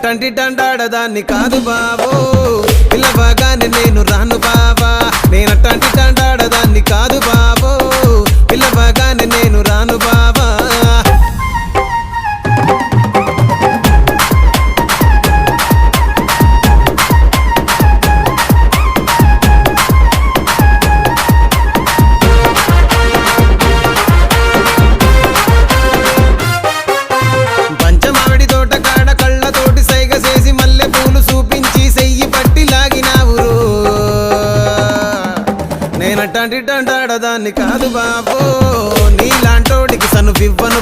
నేనట్టంటి దండాడదాన్ని కాదు బాబో పిల్లవగానే నేను రాను బాబా నేనట్టంటి దండాడదాన్ని కాదు బాబో పిల్లవగానే నేను రాను బాబా పంచమావిడి తోట కాడ కళ్ళతోటి సైగ చేసి మల్లె పూలు చూపించి సెయ్యి పట్టి లాగినావురు నేనట్టంటి దండాడదాన్ని కాదు బాబో నీలాంటోడికి సను వివ్వను